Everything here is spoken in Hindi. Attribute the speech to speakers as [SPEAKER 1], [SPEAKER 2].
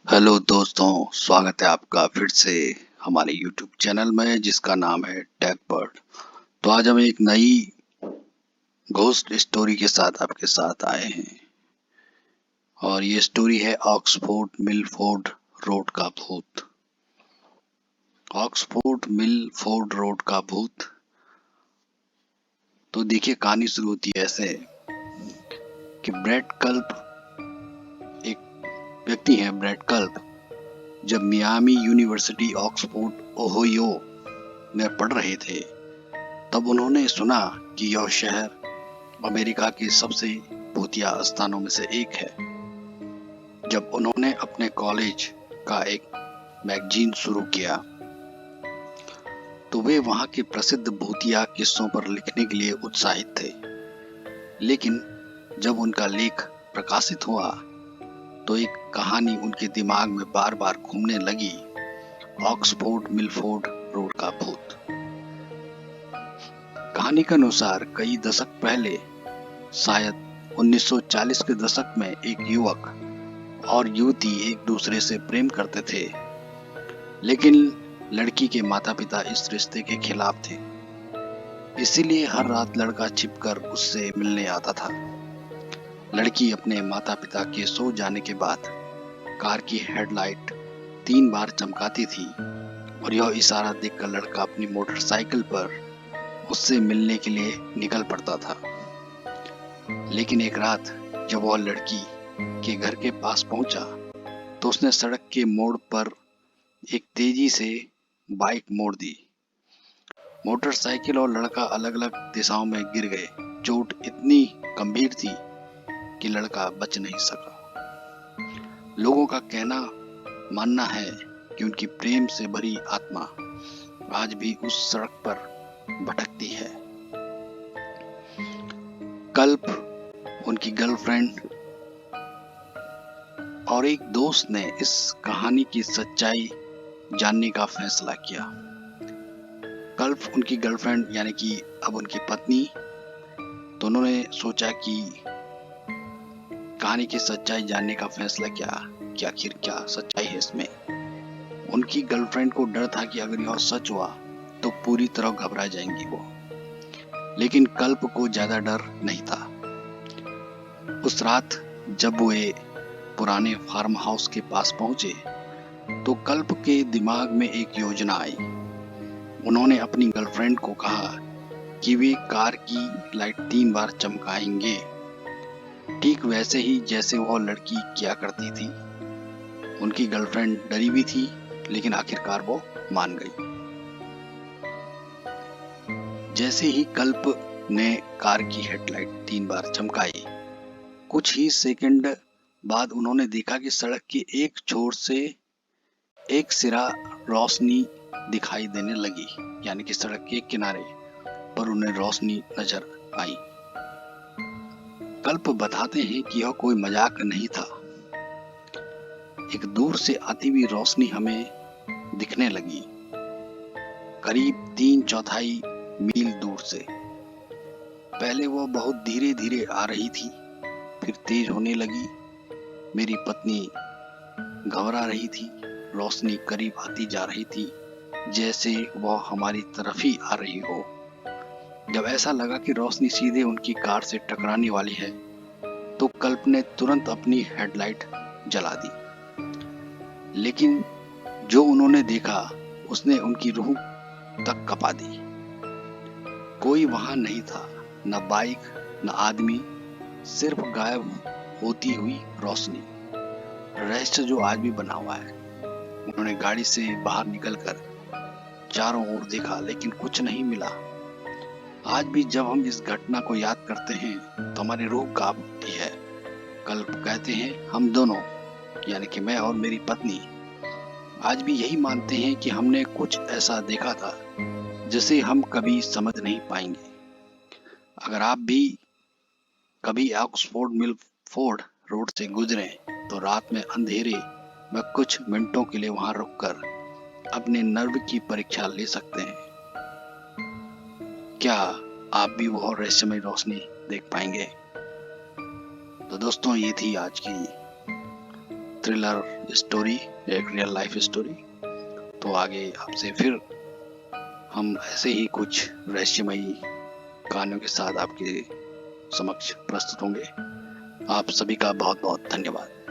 [SPEAKER 1] हेलो दोस्तों, स्वागत है आपका फिर से हमारे YouTube चैनल में जिसका नाम है टेकबर्ड। तो आज हम एक नई घोस्ट स्टोरी के साथ आपके साथ आए हैं और ये स्टोरी है ऑक्सफोर्ड मिलफोर्ड रोड का भूत। ऑक्सफोर्ड मिलफोर्ड रोड का भूत। तो देखिए, कहानी शुरू होती है ऐसे कि ब्रैड कल्प, एक व्यक्ति है ब्रैड कल्प, जब मियामी यूनिवर्सिटी ऑक्सफोर्ड ओहियो में पढ़ रहे थे तब उन्होंने सुना कि यह शहर अमेरिका के सबसे भूतिया स्थानों में से एक है। जब उन्होंने अपने कॉलेज का एक मैगजीन शुरू किया तो वे वहां के प्रसिद्ध भूतिया किस्सों पर लिखने के लिए उत्साहित थे, लेकिन जब उनका लेख प्रकाशित हुआ तो एक कहानी उनके दिमाग में बार बार घूमने लगी, ऑक्सफोर्ड मिलफोर्ड रोड का भूत। कहानी के अनुसार कई दशक पहले, शायद 1940 के दशक में, एक युवक और युवती एक दूसरे से प्रेम करते थे, लेकिन लड़की के माता पिता इस रिश्ते के खिलाफ थे। इसीलिए हर रात लड़का छिपकर उससे मिलने आता था। लड़की अपने माता पिता के सो जाने के बाद कार की हेडलाइट 3 बार चमकाती थी और यह इशारा देखकर लड़का अपनी मोटरसाइकिल पर उससे मिलने के लिए निकल पड़ता था। लेकिन एक रात जब वह लड़की के घर के पास पहुंचा तो उसने सड़क के मोड़ पर एक तेजी से बाइक मोड़ दी। मोटरसाइकिल और लड़का अलग अलग दिशाओं में गिर गए। चोट इतनी गंभीर थी कि लड़का बच नहीं सका। लोगों का मानना है कि उनकी प्रेम से भरी आत्मा आज भी उस सड़क पर भटकती है। कल्प, उनकी गर्लफ्रेंड और एक दोस्त ने इस कहानी की सच्चाई जानने का फैसला किया। कल्प, उनकी गर्लफ्रेंड यानी कि अब उनकी पत्नी, तो उन्होंने सोचा कि कहानी की सच्चाई जानने का फैसला किया कि आखिर क्या सच्चाई है इसमें। उनकी गर्लफ्रेंड को डर था कि अगर यह सच हुआ तो पूरी तरह घबरा जाएंगी वो, लेकिन कल्प को ज्यादा डर नहीं था। उस रात जब वे पुराने फार्म हाउस के पास पहुंचे तो कल्प के दिमाग में एक योजना आई। उन्होंने अपनी गर्लफ्रेंड को कहा कि वे कार की लाइट 3 बार चमकाएंगे, ठीक वैसे ही जैसे वह लड़की किया करती थी। उनकी गर्लफ्रेंड डरी भी थी, लेकिन आखिरकार वो मान गई। जैसे ही कल्प ने कार की हेडलाइट 3 बार चमकाई, कुछ ही सेकंड बाद उन्होंने देखा कि सड़क के एक छोर से एक सिरा रोशनी दिखाई देने लगी, यानी कि सड़क के किनारे पर उन्हें रोशनी नजर आई। कल्प बताते हैं कि यह कोई मजाक नहीं था। एक दूर से आती हुई रोशनी हमें दिखने लगी, करीब 3/4 मील दूर से। पहले वह बहुत धीरे धीरे आ रही थी, फिर तेज होने लगी। मेरी पत्नी घबरा रही थी। रोशनी करीब आती जा रही थी, जैसे वह हमारी तरफ ही आ रही हो। जब ऐसा लगा कि रोशनी सीधे उनकी कार से टकराने वाली है तो कल्प ने तुरंत अपनी हेडलाइट जला दी, लेकिन जो उन्होंने देखा उसने उनकी रूह तक कपा दी। कोई वहां नहीं था, न बाइक न आदमी, सिर्फ गायब होती हुई रोशनी। रहस्य जो आज भी बना हुआ है। उन्होंने गाड़ी से बाहर निकलकर चारों ओर देखा, लेकिन कुछ नहीं मिला। आज भी जब हम इस घटना को याद करते हैं तो हमारी रूह कांप उठती है। कल्प कहते हैं, हम दोनों यानी कि मैं और मेरी पत्नी आज भी यही मानते हैं कि हमने कुछ ऐसा देखा था जिसे हम कभी समझ नहीं पाएंगे। अगर आप भी कभी ऑक्सफोर्ड मिलफोर्ड रोड से गुजरे तो रात में अंधेरे में कुछ मिनटों के लिए वहां रुककर अपने नर्व की परीक्षा ले सकते हैं। क्या आप भी वो रहस्यमय रोशनी देख पाएंगे? तो दोस्तों, ये थी आज की थ्रिलर स्टोरी, एक रियल लाइफ स्टोरी। तो आगे आपसे फिर हम ऐसे ही कुछ रहस्यमयी कहानियों के साथ आपके समक्ष प्रस्तुत होंगे। आप सभी का बहुत बहुत धन्यवाद।